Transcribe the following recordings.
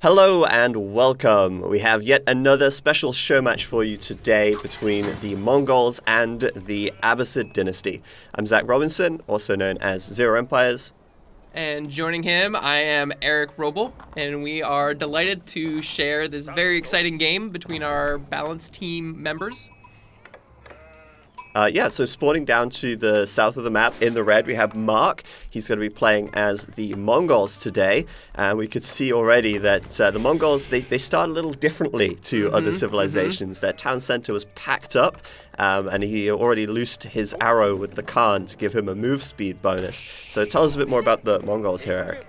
Hello and welcome. We have yet another special show match for you today between the Mongols and the Abbasid dynasty. I'm Zach Robinson, also known as Zero Empires. And joining him, I am Eric Roble, and we are delighted to share this very exciting game between our balanced team members. So sporting down to the south of the map in the red, we have Mark. He's going to be playing as the Mongols today. And we could see already that the Mongols, they start a little differently to other civilizations. Their town center was packed up, and he already loosed his arrow with the Khan to give him a move speed bonus. So tell us a bit more about the Mongols here,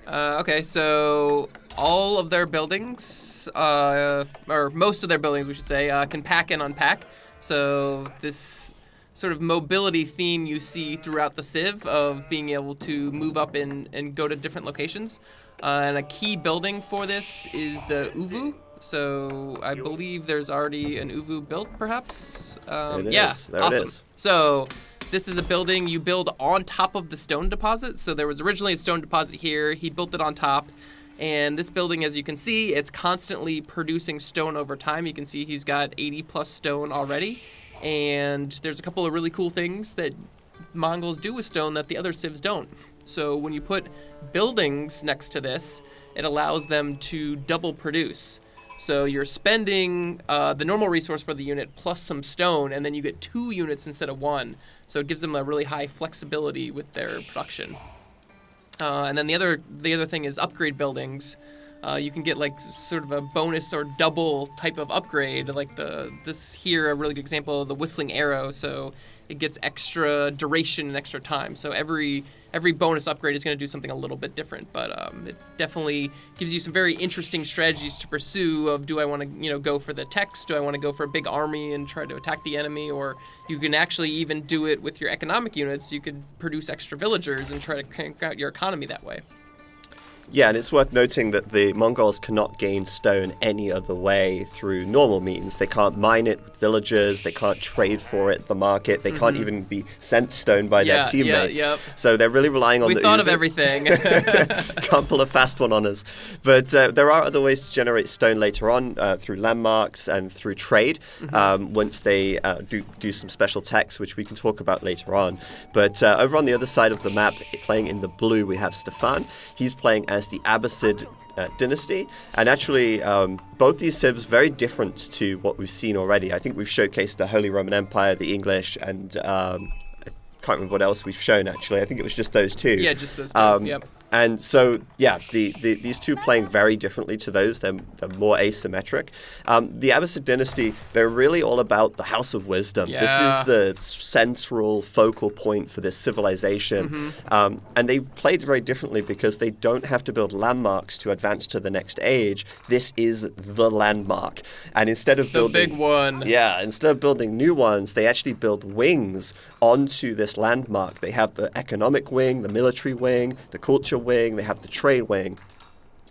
Eric. Okay, so all of their buildings, or most of their buildings, we should say, can pack and unpack. So this sort of mobility theme you see throughout the Civ of being able to move up and go to different locations. And a key building for this is the Uvu. So I believe there's already an Uvu built, perhaps? There it is. So this is a building you build on top of the stone deposit. So there was originally a stone deposit here. He built it on top. And this building, as you can see, it's constantly producing stone over time. You can see he's got 80 plus stone already. And there's a couple of really cool things that Mongols do with stone that the other civs don't. So when you put buildings next to this, it allows them to double produce. So you're spending the normal resource for the unit plus some stone, and then you get 2 units instead of 1. So it gives them a really high flexibility with their production. And then the other thing is upgrade buildings. You can get like sort of a bonus or double type of upgrade, like this here, a really good example of the whistling arrow. So it gets extra duration and extra time. So every bonus upgrade is going to do something a little bit different, but it definitely gives you some very interesting strategies to pursue. Of do I want to go for the techs? Do I want to go for a big army and try to attack the enemy? Or you can actually even do it with your economic units. You could produce extra villagers and try to crank out your economy that way. Yeah, and it's worth noting that the Mongols cannot gain stone any other way through normal means. They can't mine it with villagers, they can't trade for it at the market, they can't even be sent stone by their teammates. So they're really relying on we the thought Uvu. Of everything. Can't pull a fast one on us. But there are other ways to generate stone later on through landmarks and through trade once they do some special techs, which we can talk about later on. But over on the other side of the map, playing in the blue, we have Stefan. He's playing as the Abbasid dynasty, and actually both these civs very different to what we've seen already. I think we've showcased the Holy Roman Empire, the English, and I can't remember what else we've shown actually. I think it was just those two. Yeah, just those two. Yep. And so, these two playing very differently to those. They're more asymmetric. The Abbasid dynasty, they're really all about the House of Wisdom. Yeah. This is the central focal point for this civilization. And they played very differently because they don't have to build landmarks to advance to the next age. This is the landmark. And instead of building... The big one. Yeah, instead of building new ones, they actually build wings onto this landmark. They have the economic wing, the military wing, the culture wing, they have the trade wing.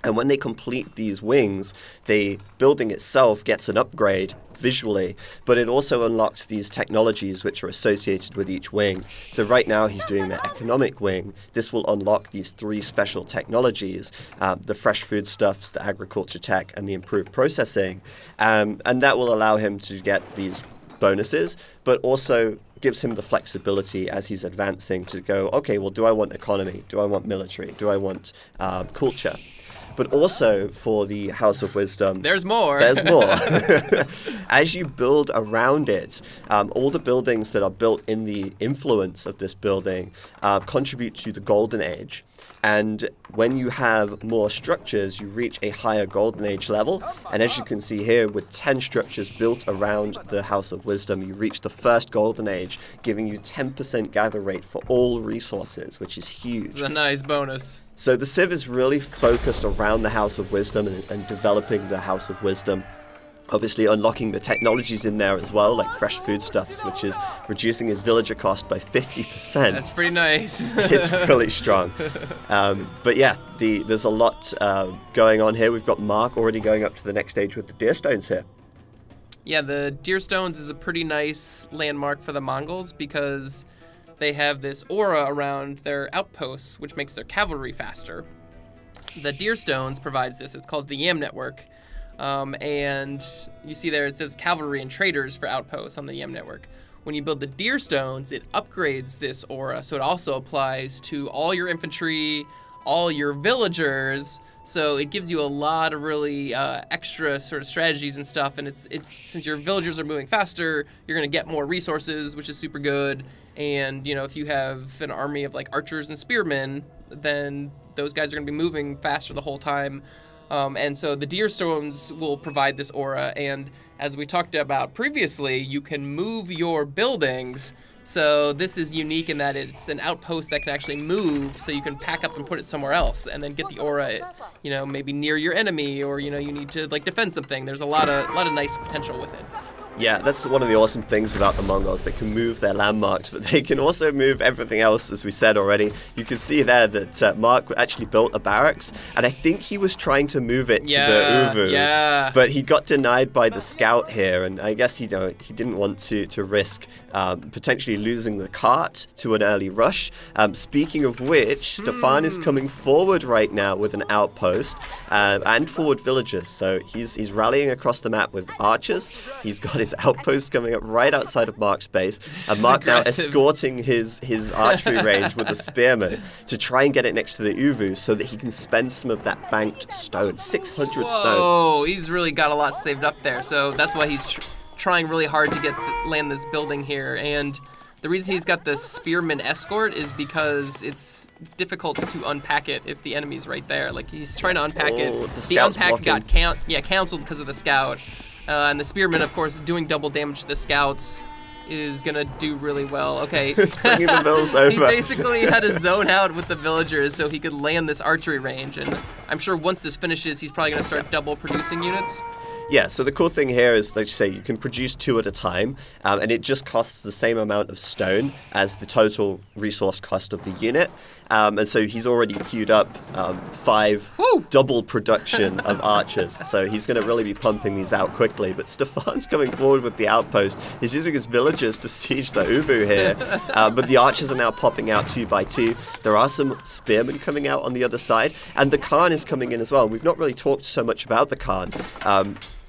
And when they complete these wings, the building itself gets an upgrade visually, but it also unlocks these technologies which are associated with each wing. So right now he's doing the economic wing. This will unlock these 3 special technologies, the fresh foodstuffs, the agriculture tech, and the improved processing. And that will allow him to get these bonuses, but also gives him the flexibility as he's advancing to go, okay, well, do I want economy? Do I want military? Do I want culture? But also for the House of Wisdom... There's more. As you build around it, all the buildings that are built in the influence of this building contribute to the Golden Age. And when you have more structures, you reach a higher Golden Age level. And as you can see here, with 10 structures built around the House of Wisdom, you reach the first Golden Age, giving you 10% gather rate for all resources, which is huge. It's a nice bonus. So the Civ is really focused around the House of Wisdom and developing the House of Wisdom. Obviously unlocking the technologies in there as well, like fresh foodstuffs, which is reducing his villager cost by 50%. That's pretty nice. It's really strong. But yeah, there's a lot going on here. We've got Mark already going up to the next stage with the deer stones here. Yeah, the deer stones is a pretty nice landmark for the Mongols because they have this aura around their outposts, which makes their cavalry faster. The deer stones provides this. It's called the Yam Network. And you see there it says cavalry and traders for outposts on the Yam Network. When you build the deer stones, it upgrades this aura, so it also applies to all your infantry, all your villagers. So it gives you a lot of really extra sort of strategies and stuff. And it's since your villagers are moving faster, you're going to get more resources, which is super good. And if you have an army of like archers and spearmen, then those guys are going to be moving faster the whole time. And so the deer stones will provide this aura. And as we talked about previously, you can move your buildings. So this is unique in that it's an outpost that can actually move, so you can pack up and put it somewhere else and then get the aura, maybe near your enemy, or you need to like defend something. There's a lot of nice potential with it. Yeah, that's one of the awesome things about the Mongols. They can move their landmarks, but they can also move everything else, as we said already. You can see there that Mark actually built a barracks, and I think he was trying to move it to the Uvu, but he got denied by the scout here, and I guess he didn't want to risk potentially losing the cart to an early rush. Speaking of which, Stefan is coming forward right now with an outpost and forward villagers. So he's rallying across the map with archers. He's got his outpost coming up right outside of Mark's base, and Mark now escorting his archery range with a spearman to try and get it next to the Uvu so that he can spend some of that banked stone, 600 stone. Oh, he's really got a lot saved up there, so that's why he's trying really hard to land this building here. And the reason he's got the spearman escort is because it's difficult to unpack it if the enemy's right there. Like, he's trying to unpack it. The unpack got canceled because of the scout. And the spearman, of course, doing double damage to the scouts is going to do really well. Okay. He's bringing the bills over. He basically had to zone out with the villagers so he could land this archery range. And I'm sure once this finishes, he's probably going to start double producing units. Yeah, so the cool thing here is, like you say, you can produce 2 at a time, and it just costs the same amount of stone as the total resource cost of the unit. And so he's already queued up 5 double production of archers. So he's going to really be pumping these out quickly. But Stefan's coming forward with the outpost. He's using his villagers to siege the Uvu here. But the archers are now popping out 2 by 2. There are some spearmen coming out on the other side. And the Khan is coming in as well. We've not really talked so much about the Khan.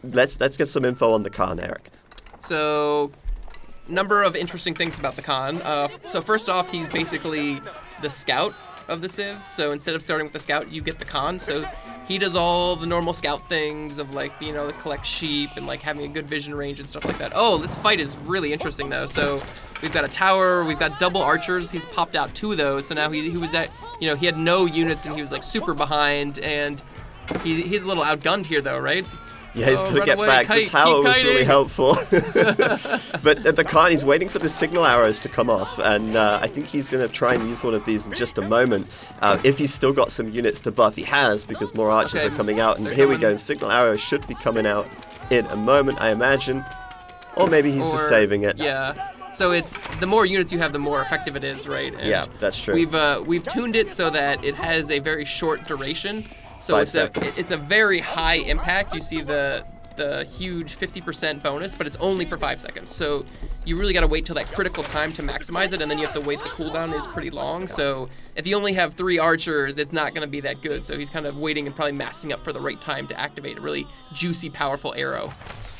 Let's get some info on the Khan, Eric. So, number of interesting things about the Khan. So first off, he's basically the scout of the Civ. So instead of starting with the scout, you get the Khan. So he does all the normal scout things of like, collect sheep and like having a good vision range and stuff like that. Oh, this fight is really interesting though. So we've got a tower, we've got double archers. He's popped out 2 of those. So now he was at, he had no units and he was like super behind, and he's a little outgunned here though, right? Yeah, he's going to get back. The tower was really helpful. But the Khan, he's waiting for the signal arrows to come off, and I think he's going to try and use one of these in just a moment. If he's still got some units to buff, he has, because more archers are coming out. And here we go. Signal arrows should be coming out in a moment, I imagine. Or maybe he's just saving it. Yeah. So it's the more units you have, the more effective it is, right? And yeah, that's true. We've tuned it so that it has a very short duration. So it's a very high impact. You see the huge 50% bonus, but it's only for 5 seconds. So you really got to wait till that critical time to maximize it, and then you have to wait. The cooldown is pretty long. So if you only have 3 archers, it's not going to be that good. So he's kind of waiting and probably massing up for the right time to activate a really juicy, powerful arrow.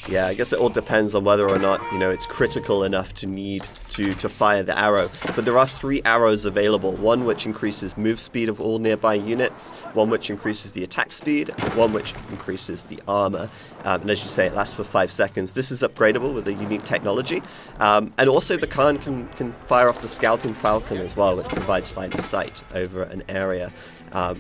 Yeah, I guess it all depends on whether or not, it's critical enough to need to fire the arrow. But there are 3 arrows available. One which increases move speed of all nearby units, one which increases the attack speed, and one which increases the armor. And as you say, it lasts for 5 seconds. This is upgradable with a unique technology. And also the Khan can fire off the scouting falcon as well, which provides line of sight over an area.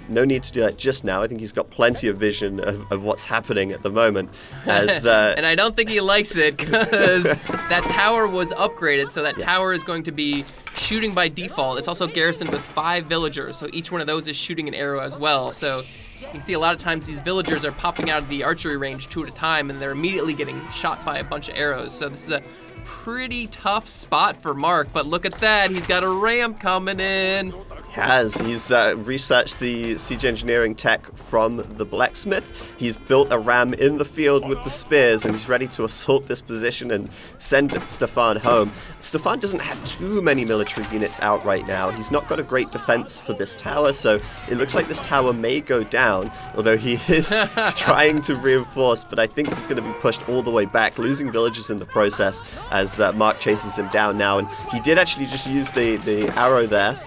No need to do that just now. I think he's got plenty of vision of what's happening at the moment. And I don't think he likes it, because that tower was upgraded, so that tower is going to be shooting by default. It's also garrisoned with 5 villagers, so each one of those is shooting an arrow as well. So you can see a lot of times these villagers are popping out of the archery range 2 at a time, and they're immediately getting shot by a bunch of arrows. So this is a pretty tough spot for Mark, but look at that. He's got a ramp coming in. Has. He's researched the siege engineering tech from the blacksmith. He's built a ram in the field with the spears, and he's ready to assault this position and send Stefan home. Stefan doesn't have too many military units out right now. He's not got a great defense for this tower, so it looks like this tower may go down, although he is trying to reinforce, but I think he's going to be pushed all the way back, losing villages in the process as Mark chases him down now. And he did actually just use the arrow there.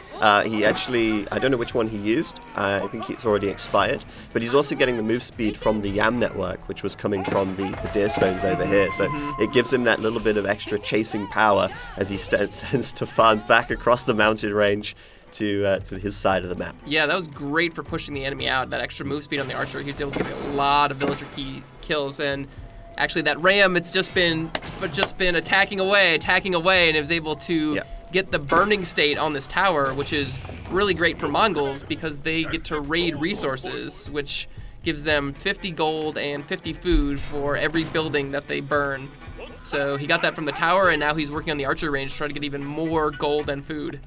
He actually, I don't know which one he used. I think it's already expired. But he's also getting the move speed from the Yam network, which was coming from the deer stones over here. So it gives him that little bit of extra chasing power as he sends Stefan back across the mountain range to his side of the map. Yeah, that was great for pushing the enemy out. That extra move speed on the archer, he was able to get a lot of villager key kills. And actually, that ram, it's just been attacking away, and it was able to get the burning state on this tower, which is really great for Mongols because they get to raid resources, which gives them 50 gold and 50 food for every building that they burn. So he got that from the tower, and now he's working on the archer range to try to get even more gold and food.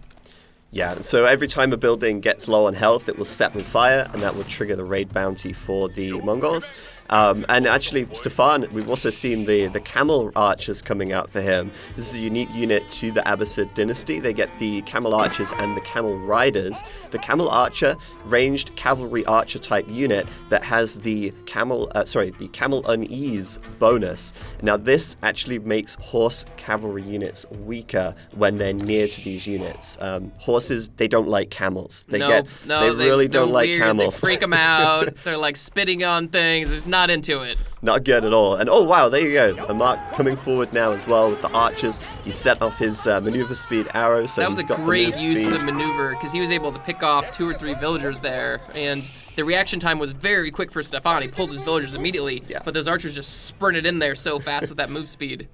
Yeah, so every time a building gets low on health, it will set on fire, and that will trigger the raid bounty for the Mongols. And actually, Stefan, we've also seen the camel archers coming out for him. This is a unique unit to the Abbasid dynasty. They get the camel archers and the camel riders. The camel archer, ranged cavalry archer type unit that has the camel unease bonus. Now this actually makes horse cavalry units weaker when they're near to these units. Horses, they don't like camels. They really don't like camels. They freak them out. They're like spitting on things. There's not into it. Not good at all. And oh wow, there you go. A Mark coming forward now as well with the archers. He set off his maneuver speed arrow, so that was he's a got great the use speed. of the maneuver because he was able to pick off 2 or 3 villagers there, and the reaction time was very quick for Stefan. He pulled his villagers immediately, but those archers just sprinted in there so fast with that move speed.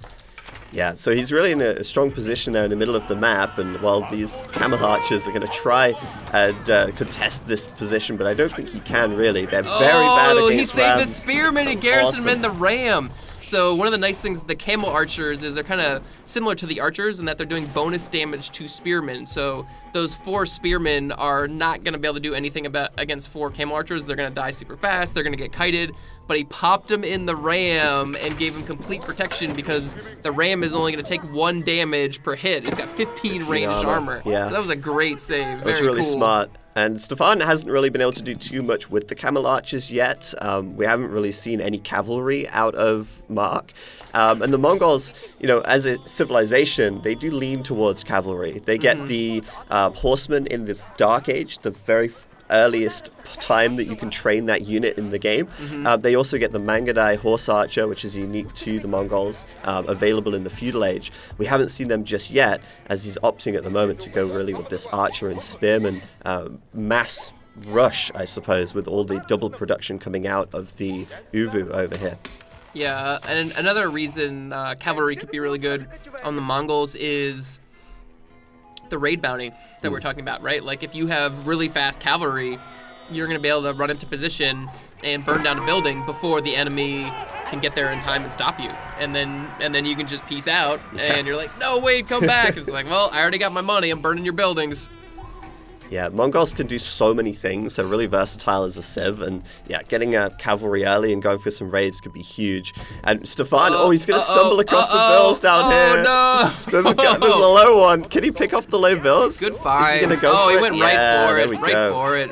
Yeah, so he's really in a strong position there in the middle of the map, and while these camel archers are going to try and contest this position, but I don't think he can really. They're very bad against he saved rams. the spearmen and garrisoned him in the ram. So one of the nice things with the camel archers is they're kind of similar to the archers in that they're doing bonus damage to spearmen. So those 4 spearmen are not going to be able to do anything against 4 camel archers. They're going to die super fast. They're going to get kited. But he popped him in the ram and gave him complete protection because the ram is only going to take 1 damage per hit. It's got 15 ranged armor. Yeah. So that was a great save. That was really smart. And Stefan hasn't really been able to do too much with the camel archers yet. We haven't really seen any cavalry out of Mark. And the Mongols, as a civilization, they do lean towards cavalry. They get the horsemen in the Dark Age, the very earliest time that you can train that unit in the game. They also get the Mangadai horse archer, which is unique to the Mongols, available in the feudal age. We haven't seen them just yet, as he's opting at the moment to go really with this archer and spearman mass rush, I suppose, with all the double production coming out of the Uvu over here. Yeah, and another reason cavalry could be really good on the Mongols is the raid bounty that we're talking about, right? Like if you have really fast cavalry, you're going to be able to run into position and burn down a building before the enemy can get there in time and stop you. And then you can just peace out and you're like, no, wait, come back. It's like, well, I already got my money. I'm burning your buildings. Yeah, Mongols can do so many things. They're really versatile as a civ, and getting a cavalry early and going for some raids could be huge. And Stefan, he's going to stumble across the bills down here. No! There's a low one. Can he pick off the low bills? Good find. Is he going to go for he it? went right for it. There we Right go. for it.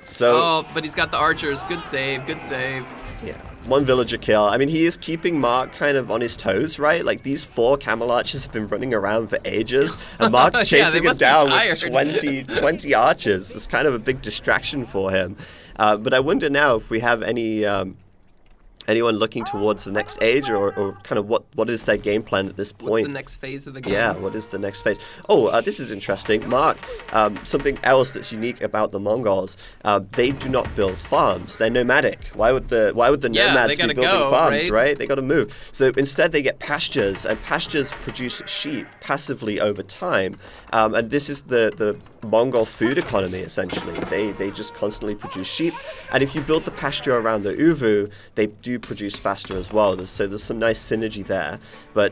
So, but he's got the archers. Good save. Good save. Yeah, 1 villager kill. I mean, he is keeping Mark kind of on his toes, right? Like, these 4 camel archers have been running around for ages, and Mark's chasing him down with 20 archers. It's kind of a big distraction for him. But I wonder now if we have anyone looking towards the next age, or kind of what is their game plan at this point? What's the next phase of the game? Yeah, what is the next phase? Oh, this is interesting. Mark, something else that's unique about the Mongols, they do not build farms. They're nomadic. Why would the nomads be building farms, right? They got to move. So instead they get pastures, and pastures produce sheep passively over time. And this is the Mongol food economy, essentially. They just constantly produce sheep. And if you build the pasture around the Uvu, they do produce faster as well. So there's some nice synergy there. But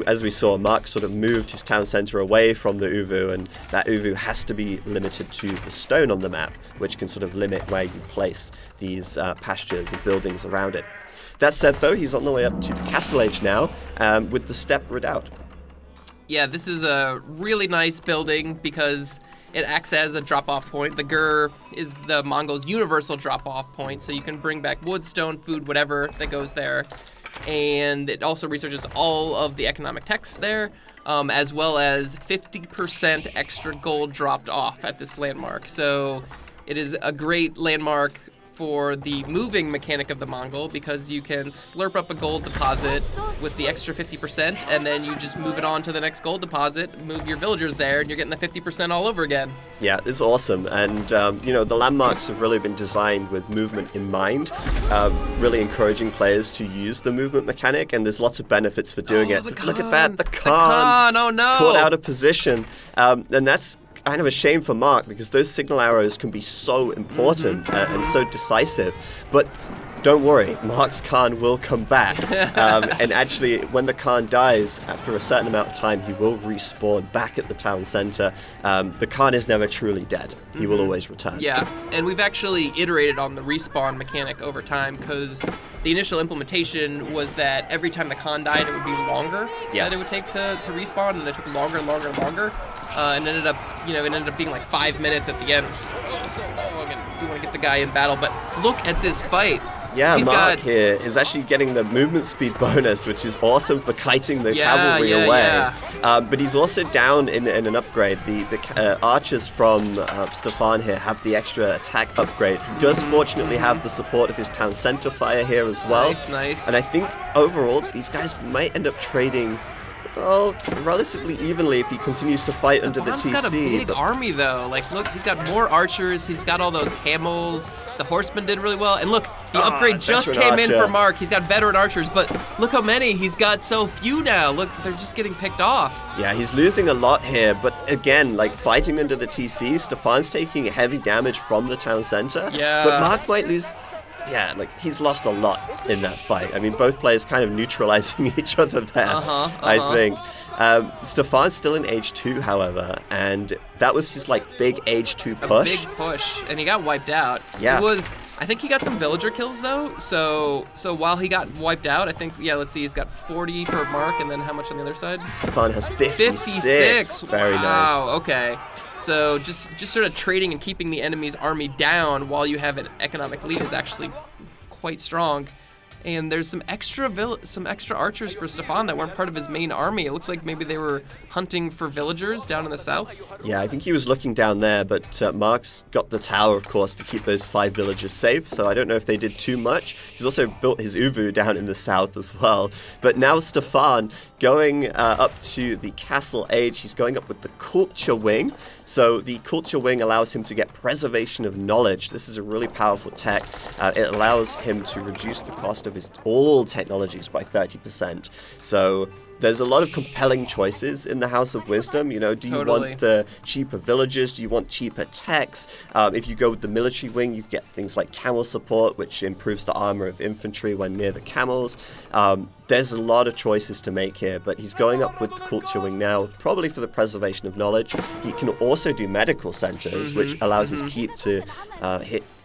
as we saw, Mark sort of moved his town center away from the uvu, and that uvu has to be limited to the stone on the map, which can sort of limit where you place these pastures and buildings around it. That said, though, he's on the way up to the castle age now with the steppe redoubt. Yeah, this is a really nice building because it acts as a drop-off point. The gur is the Mongols' universal drop-off point, so you can bring back wood, stone, food, whatever that goes there. And it also researches all of the economic texts there, as well as 50% extra gold dropped off at this landmark. So it is a great landmark for the moving mechanic of the Mongol, because you can slurp up a gold deposit with the extra 50%, and then you just move it on to the next gold deposit, move your villagers there, and you're getting the 50% all over again. Yeah, it's awesome. And, the landmarks have really been designed with movement in mind, really encouraging players to use the movement mechanic, and there's lots of benefits for doing it. Look at that, the Khan oh no! caught out of position. And that's kind of a shame for Mark, because those signal arrows can be so important and so decisive. But don't worry, Mark's Khan will come back. And actually, when the Khan dies, after a certain amount of time, he will respawn back at the town center. The Khan is never truly dead. He will always return. Yeah, and we've actually iterated on the respawn mechanic over time, because the initial implementation was that every time the Khan died, it would be longer that it would take to respawn, and it took longer and longer and longer. And it ended up being like 5 minutes at the end, which is so long, and we want to get the guy in battle. But look at this fight. Yeah, Mark here is actually getting the movement speed bonus, which is awesome for kiting the cavalry away. Yeah. But he's also down in an upgrade. The archers from Stefan here have the extra attack upgrade. He does fortunately have the support of his town center fire here as well. Nice. And I think overall, these guys might end up trading relatively evenly if he continues to fight under the TC. He's got a big army, though. Like, look, he's got more archers. He's got all those camels. The horsemen did really well. And look, the upgrade just came in for Mark. He's got veteran archers, but look how many. He's got so few now. Look, they're just getting picked off. Yeah, he's losing a lot here. But again, like fighting under the TC, Stefan's taking heavy damage from the town center. Yeah. But Mark might lose. Yeah, like he's lost a lot in that fight. I mean, both players kind of neutralizing each other there, I think. Stefan's still in age 2, however, and that was his like big age 2 push. A big push, and he got wiped out. Yeah. I think he got some villager kills though. So while he got wiped out, I think let's see, he's got 40 for Mark, and then how much on the other side? Stefan has 56. Very nice. Wow. Okay. So just sort of trading and keeping the enemy's army down while you have an economic lead is actually quite strong. And there's some extra archers for Stefan that weren't part of his main army. It looks like maybe they were hunting for villagers down in the south. Yeah, I think he was looking down there, but Mark's got the tower, of course, to keep those 5 villagers safe, so I don't know if they did too much. He's also built his uvu down in the south as well. But now Stefan, going up to the castle age, he's going up with the culture wing. So the culture wing allows him to get preservation of knowledge. This is a really powerful tech. It allows him to reduce the cost of his all technologies by 30%. So there's a lot of compelling choices in the House of Wisdom. Do you want the cheaper villagers? Do you want cheaper techs? If you go with the military wing, you get things like camel support, which improves the armor of infantry when near the camels. There's a lot of choices to make here, but he's going up with the culture wing now, probably for the preservation of knowledge. He can also do medical centers, which allows his keep to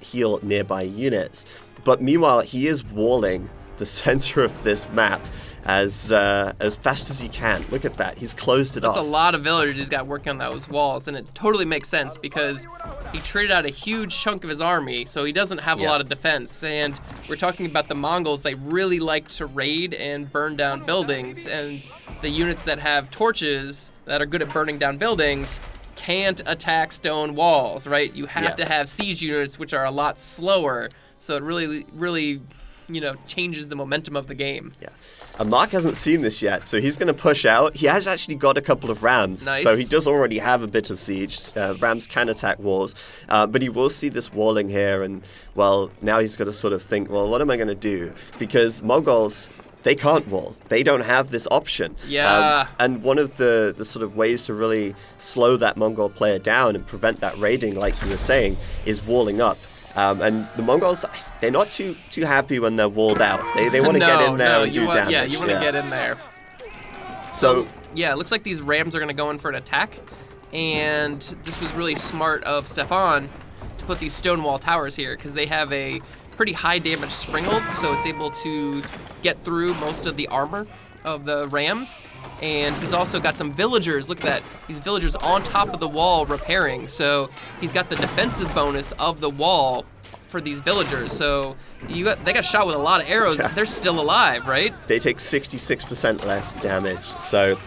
heal nearby units. But meanwhile, he is walling the center of this map as fast as he can. Look at that. He's closed it off. That's a lot of villagers he's got working on those walls, and it totally makes sense because he traded out a huge chunk of his army, so he doesn't have a lot of defense. And we're talking about the Mongols. They really like to raid and burn down buildings, and the units that have torches that are good at burning down buildings can't attack stone walls, right? You have to have siege units, which are a lot slower, so it really changes the momentum of the game. Yeah. And Mark hasn't seen this yet, so he's going to push out. He has actually got a couple of rams, so he does already have a bit of siege. Rams can attack walls, but he will see this walling here, and, well, now he's got to sort of think, well, what am I going to do? Because Mongols, they can't wall. They don't have this option. Yeah. And one of the sort of ways to really slow that Mongol player down and prevent that raiding, like you were saying, is walling up. And the Mongols, they're not too happy when they're walled out. They want to get in there and do damage. Yeah, you want to get in there. So yeah, it looks like these rams are going to go in for an attack. And this was really smart of Stefan to put these stone wall towers here because they have a pretty high damage springald, so it's able to get through most of the armor of the rams. And he's also got some villagers. Look at that. These villagers on top of the wall repairing. So he's got the defensive bonus of the wall for these villagers. So they got shot with a lot of arrows. Yeah. They're still alive, right? They take 66% less damage. So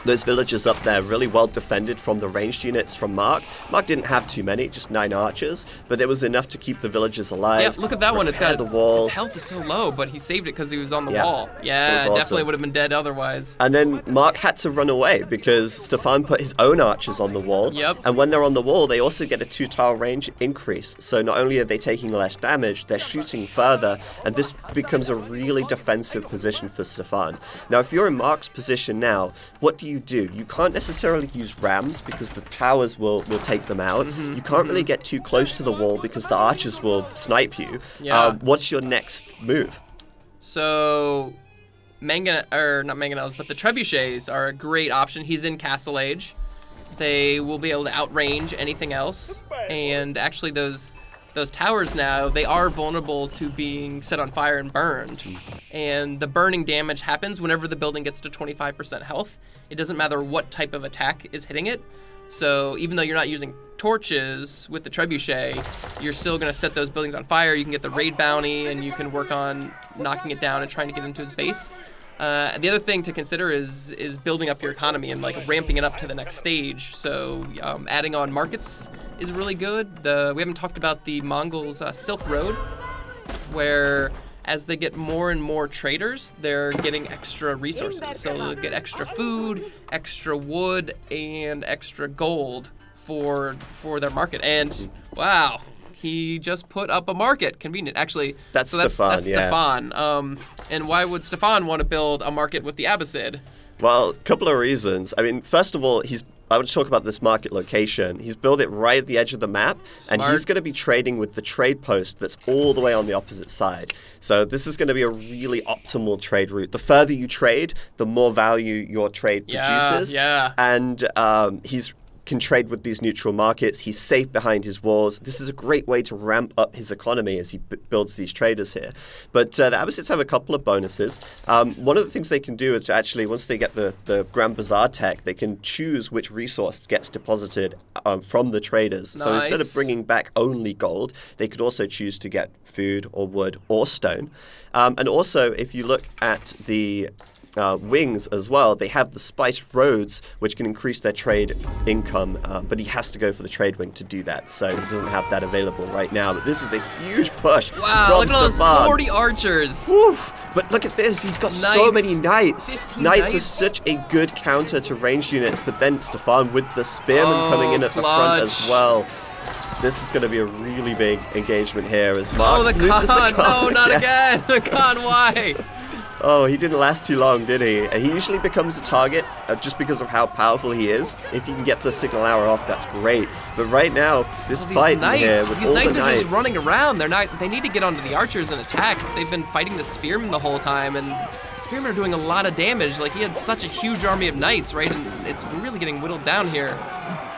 those villagers up there really well defended from the ranged units from Mark. Mark didn't have too many, just 9 archers, but there was enough to keep the villagers alive. Yeah, look at that one. It's got the wall. Its health is so low, but he saved it because he was on the wall. Yeah, awesome. Definitely would have been dead otherwise. And then Mark had to run away because Stefan put his own archers on the wall. Yep. And when they're on the wall, they also get a 2-tile range increase. So not only are they taking less damage, they're shooting further, and this becomes a really defensive position for Stefan. Now, if you're in Mark's position now, what do? You can't necessarily use rams because the towers will take them out. You can't really get too close to the wall because the archers will snipe you. Yeah. What's your next move? So, not mangonels, but the trebuchets are a great option. He's in Castle Age. They will be able to outrange anything else. And actually those towers now, they are vulnerable to being set on fire and burned. And the burning damage happens whenever the building gets to 25% health. It doesn't matter what type of attack is hitting it. So even though you're not using torches with the trebuchet, you're still going to set those buildings on fire. You can get the raid bounty, and you can work on knocking it down and trying to get into his base. The other thing to consider is building up your economy and like ramping it up to the next stage. So adding on markets is really good. We haven't talked about the Mongols' Silk Road, where as they get more and more traders, they're getting extra resources. So they'll get extra food, extra wood, and extra gold for their market. And wow, he just put up a market. Convenient. Actually, that's Stefan. Stefan. And why would Stefan want to build a market with the Abbasid? Well, a couple of reasons. I mean, first of all, I would talk about this market location. He's built it right at the edge of the map, and he's going to be trading with the trade post that's all the way on the opposite side. So this is going to be a really optimal trade route. The further you trade, the more value your trade produces. Yeah. And he's can trade with these neutral markets. He's safe behind his walls. This is a great way to ramp up his economy as he builds these traders here. But the Abbasids have a couple of bonuses. One of the things they can do is actually, once they get the Grand Bazaar tech, they can choose which resource gets deposited from the traders. Nice. So instead of bringing back only gold, they could also choose to get food or wood or stone. And also, if you look at the wings as well, they have the spiced roads, which can increase their trade income, but he has to go for the trade wing to do that, so he doesn't have that available right now. But this is a huge push. Wow, look at those 40 archers. Woo. But look at this, he's got so many knights. Knights are such a good counter to ranged units, but then Stefan with the spearmen coming in at the front as well. This is going to be a really big engagement here as Mark loses the Khan. No, not again. The Khan, why? Oh, he didn't last too long, did he? He usually becomes a target just because of how powerful he is. If you can get the signal hour off, that's great. But right now, this fight here with all the knights... These knights are just running around. They need to get onto the archers and attack. They've been fighting the spearmen the whole time, and the spearmen are doing a lot of damage. Like, he had such a huge army of knights, right? And it's really getting whittled down here.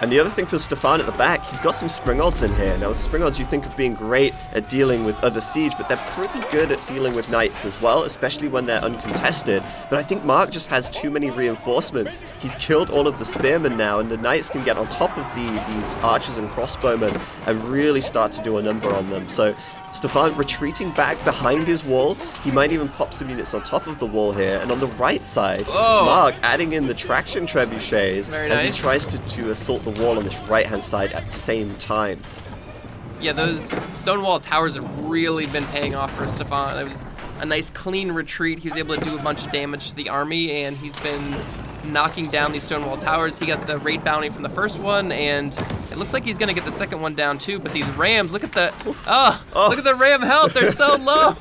And the other thing for Stefan at the back, he's got some springalds in here. Now, springalds you think of being great at dealing with other siege, but they're pretty good at dealing with knights as well, especially when they're uncontested. But I think Mark just has too many reinforcements. He's killed all of the spearmen now, and the knights can get on top of these archers and crossbowmen and really start to do a number on them. So Stefan retreating back behind his wall. He might even pop some units on top of the wall here. And on the right side, Mark adding in the traction trebuchets as he tries to assault the wall on this right-hand side at the same time. Yeah, those stone wall towers have really been paying off for Stefan. It was a nice clean retreat. He was able to do a bunch of damage to the army, and he's been knocking down these stone wall towers. He got the raid bounty from the first one, and it looks like he's gonna get the second one down too. But these rams, look at the look at the ram health. They're so low.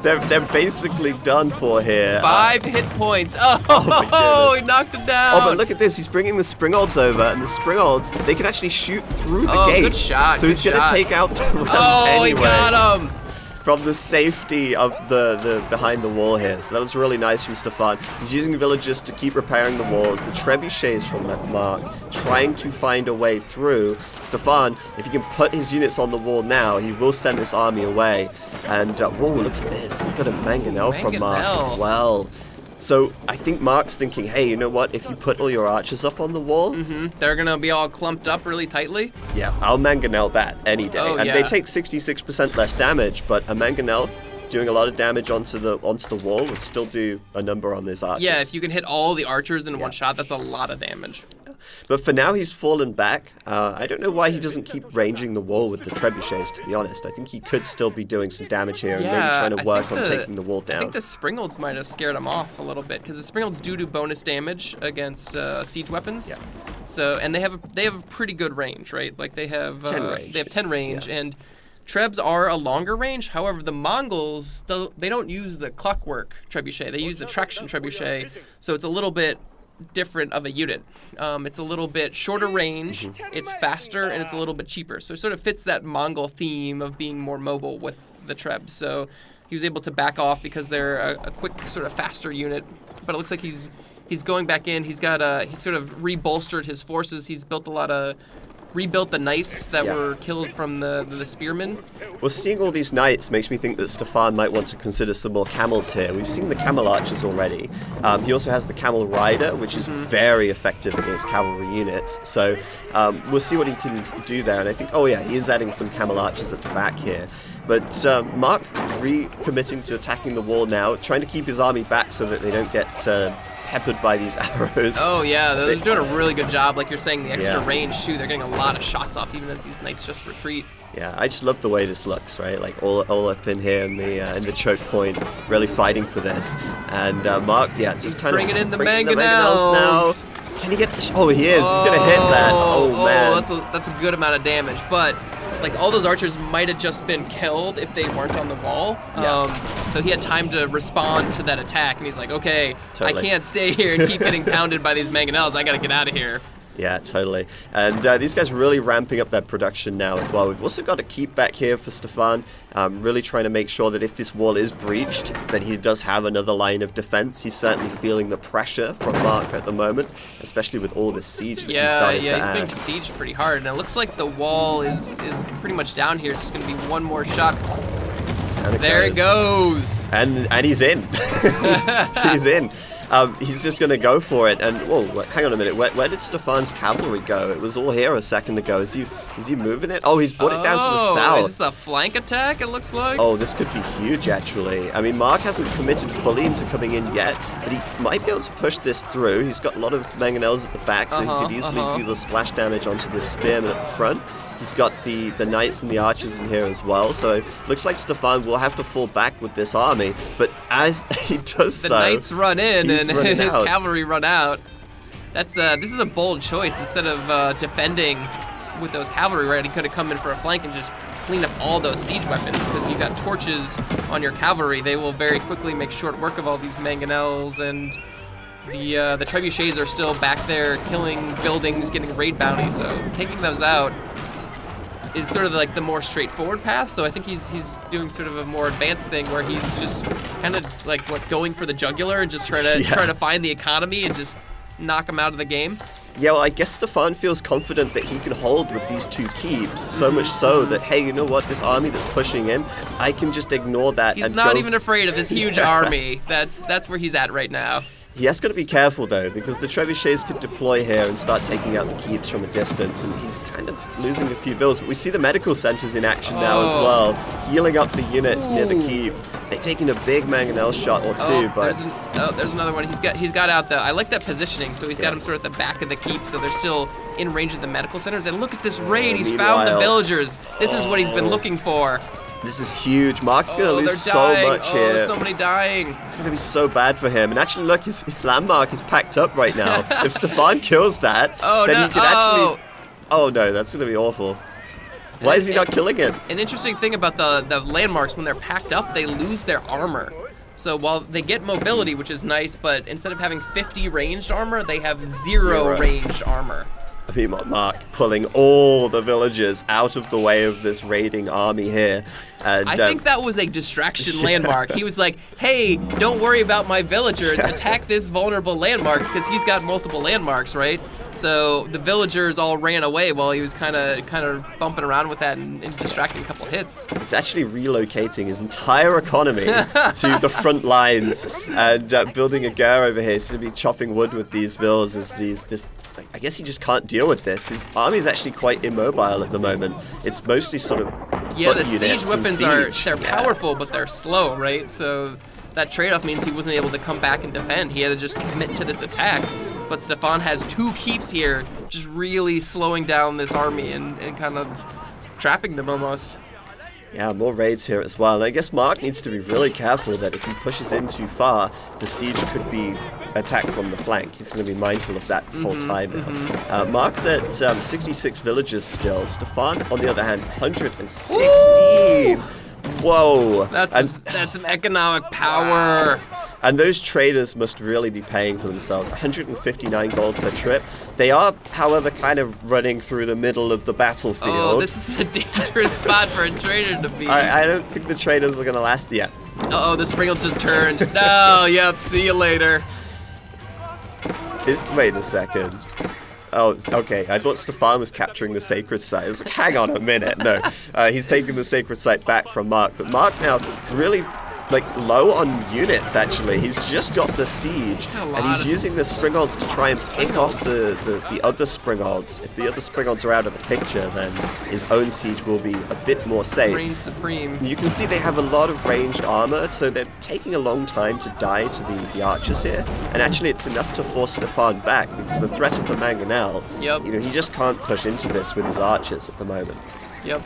They're basically done for here. 5 hit points. Oh, he knocked him down. Oh, but look at this. He's bringing the springalds over, and the springalds, they can actually shoot through the gate. Good shot. So he's gonna take out the rams anyway. He got him. from the safety of the behind the wall here. So that was really nice from Stefan. He's using villagers to keep repairing the walls. The trebuchets from Mark trying to find a way through. Stefan, if he can put his units on the wall now, he will send this army away. And whoa, look at this. We've got a mangonel from Mark as well. So I think Mark's thinking, hey, you know what? If you put all your archers up on the wall, they're gonna be all clumped up really tightly. Yeah, I'll mangonel that any day. Oh, and yeah. they take 66% less damage, but a mangonel doing a lot of damage onto the wall would still do a number on these archers. Yeah, if you can hit all the archers in one shot, that's a lot of damage. But for now, he's fallen back. I don't know why he doesn't keep ranging the wall with the trebuchets, to be honest. I think he could still be doing some damage here and maybe trying to work on taking the wall down. I think the Springolds might have scared him off a little bit, because the Springolds do bonus damage against siege weapons. Yeah. So, and they have a pretty good range, right? Like they have 10 range. They have 10 range, and Trebs are a longer range. However, the Mongols, they don't use the clockwork trebuchet. They use the traction trebuchet, so it's a little bit different of a unit. It's a little bit shorter range, it's faster, and it's a little bit cheaper. So it sort of fits that Mongol theme of being more mobile with the Trebs. So he was able to back off because they're a quick, sort of faster unit. But it looks like he's going back in. He's sort of rebolstered his forces. He's rebuilt the knights that were killed from the spearmen. Well, seeing all these knights makes me think that Stefan might want to consider some more camels here. We've seen the camel archers already. He also has the camel rider, which is very effective against cavalry units. So we'll see what he can do there. And I think, he is adding some camel archers at the back here. But Mark recommitting to attacking the wall now, trying to keep his army back so that they don't get peppered by these arrows. Oh yeah, they're doing a really good job. Like you're saying, the extra range too. They're getting a lot of shots off, even as these knights just retreat. Yeah, I just love the way this looks, right? Like all up in here in the choke point, really fighting for this. And Mark, just kind bringing of in the mangonels now. Can he get the? Oh, he is. He's gonna hit that. Oh man, that's a good amount of damage, but. Like, all those archers might have just been killed if they weren't on the wall. So he had time to respond to that attack, and he's like, okay, totally. I can't stay here and keep getting pounded by these mangonels. I got to get out of here. Yeah, totally. And these guys are really ramping up their production now as well. We've also got to keep back here for Stefan, really trying to make sure that if this wall is breached, that he does have another line of defense. He's certainly feeling the pressure from Mark at the moment, especially with all the siege that he's started to add. Yeah, he's being sieged pretty hard. And it looks like the wall is pretty much down here. It's just going to be one more shot. There it goes. And he's in. He's in. He's just going to go for it. And whoa, hang on a minute. Where did Stefan's cavalry go? It was all here a second ago. Is he moving it? Oh, he's brought it down to the south. Is this a flank attack? It looks like. Oh, this could be huge, actually. I mean, Mark hasn't committed fully into coming in yet, but he might be able to push this through. He's got a lot of mangonels at the back, so he could easily do the splash damage onto the spearmen at the front. He's got the knights and the archers in here as well, so looks like Stefan will have to fall back with this army. But as he does the knights run in and his out. Cavalry run out. This is a bold choice. Instead of defending with those cavalry, right, he could have come in for a flank and just clean up all those siege weapons. Because you've got torches on your cavalry, they will very quickly make short work of all these mangonels, and the trebuchets are still back there killing buildings, getting raid bounty. So taking those out is sort of like the more straightforward path. So I think he's doing sort of a more advanced thing where he's just kind of like going for the jugular and just try to find the economy and just knock him out of the game. Yeah, well, I guess Stefan feels confident that he can hold with these two keeps, so much so that, hey, you know what, this army that's pushing in, I can just ignore that. He's not even afraid of this huge army. That's where he's at right now. He has got to be careful, though, because the trebuchets could deploy here and start taking out the keeps from a distance, and he's kind of losing a few bills. But we see the medical centers in action now as well, healing up the units near the keep. They're taking a big mangonel shot or two, but... There's another one. He's got out I like that positioning, so he's got him sort of at the back of the keep, so they're still in range of the medical centers. And look at this raid. He's found the villagers. This is what he's been looking for. This is huge. Mark's going to lose so much here. There's so many dying. It's going to be so bad for him. And actually, look, his landmark is packed up right now. If Stefan kills that, then he can actually... Oh, no, that's going to be awful. Why is he not killing it? An interesting thing about the landmarks, when they're packed up, they lose their armor. So while they get mobility, which is nice, but instead of having 50 ranged armor, they have zero ranged armor. Mark pulling all the villagers out of the way of this raiding army here. And, I think that was a distraction landmark. He was like, hey, don't worry about my villagers. Attack this vulnerable landmark because he's got multiple landmarks, right? So the villagers all ran away while he was kind of bumping around with that and distracting a couple hits. It's actually relocating his entire economy to the front lines and building a gur over here. He's going to be chopping wood with these villas. I guess he just can't deal with this. His army is actually quite immobile at the moment. It's mostly sort of the siege weapons they're powerful, but they're slow, right? So that trade-off means he wasn't able to come back and defend. He had to just commit to this attack. But Stefan has 2 keeps here, just really slowing down this army and kind of trapping them almost. Yeah, more raids here as well. And I guess Mark needs to be really careful that if he pushes in too far, the siege could be attacked from the flank. He's going to be mindful of that this whole time now. Mark's at 66 villagers still. Stefan, on the other hand, 116. Ooh! Whoa! That's some economic power. And those traders must really be paying for themselves. 159 gold per trip. They are, however, kind of running through the middle of the battlefield. Oh, this is a dangerous spot for a trader to be. I don't think the traders are going to last yet. Uh-oh, the springles just turned. No, yep, see you later. Wait a second. Oh, okay. I thought Stefan was capturing the sacred site. I was like, hang on a minute. No, he's taking the sacred site back from Mark. But Mark now really low on units, actually. He's just got the siege, and he's using the springolds to try and pick off the other springolds. If the other springolds are out of the picture, then his own siege will be a bit more safe. Reign supreme. You can see they have a lot of ranged armor, so they're taking a long time to die to the archers here. And actually, it's enough to force Stefan back, because the threat of the mangonel, he just can't push into this with his archers at the moment. Yep.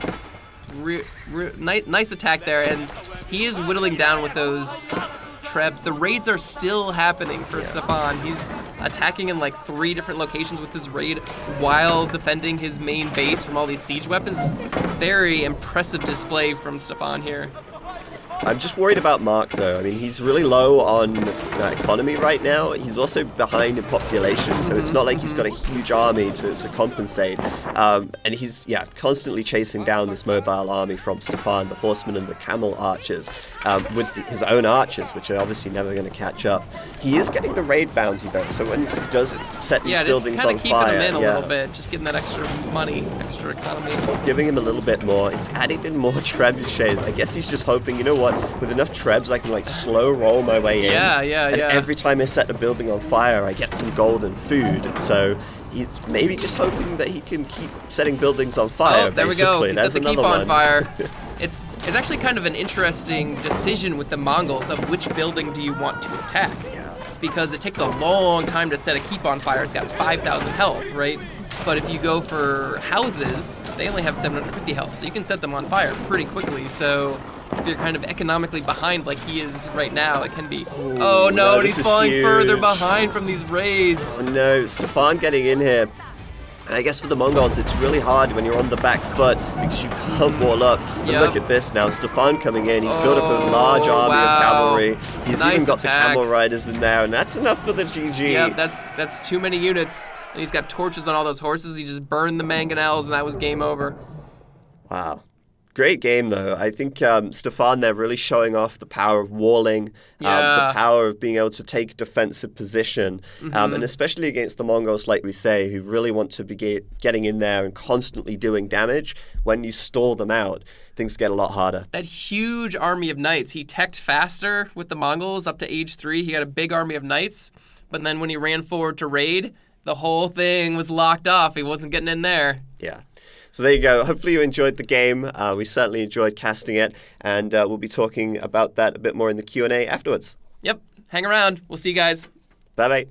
Nice attack there, and he is whittling down with those trebs. The raids are still happening for Stefan. He's attacking in 3 different locations with his raid while defending his main base from all these siege weapons. Very impressive display from Stefan here. I'm just worried about Mark, though. I mean, he's really low on economy right now. He's also behind in population, so it's not like he's got a huge army to compensate. And he's, constantly chasing down this mobile army from Stefan, the horsemen and the camel archers, with his own archers, which are obviously never going to catch up. He is getting the raid bounty, though, so when he does set these buildings on fire... keeping him in a little bit, just getting that extra money, extra economy. Giving him a little bit more. It's adding in more trebuchets. I guess he's just hoping, you know what, with enough trebs I can slow roll my way in. And every time I set a building on fire I get some gold and food. So he's maybe just hoping that he can keep setting buildings on fire. Oh, there basically. we go. He sets the keep on fire. It's actually kind of an interesting decision with the Mongols of which building do you want to attack. Because it takes a long time to set a keep on fire. It's got 5,000 health, right? But if you go for houses, they only have 750 health, so you can set them on fire pretty quickly. So if you're kind of economically behind like he is right now, it can be... Oh no, he's falling further behind from these raids. Oh no, Stefan getting in here. And I guess for the Mongols, it's really hard when you're on the back foot because you can't wall up. And look at this now, Stefan coming in. He's built up a large army of cavalry. He's even got the camel riders in there, and that's enough for the GG. Yep, that's too many units. And he's got torches on all those horses. He just burned the mangonels, and that was game over. Wow. Great game, though. I think Stefan there really showing off the power of walling, the power of being able to take a defensive position, and especially against the Mongols, like we say, who really want to be getting in there and constantly doing damage. When you stall them out, things get a lot harder. That huge army of knights, he teched faster with the Mongols up to age 3. He had a big army of knights, but then when he ran forward to raid, the whole thing was locked off. He wasn't getting in there. Yeah. So there you go. Hopefully you enjoyed the game. We certainly enjoyed casting it, and we'll be talking about that a bit more in the Q&A afterwards. Yep. Hang around. We'll see you guys. Bye-bye.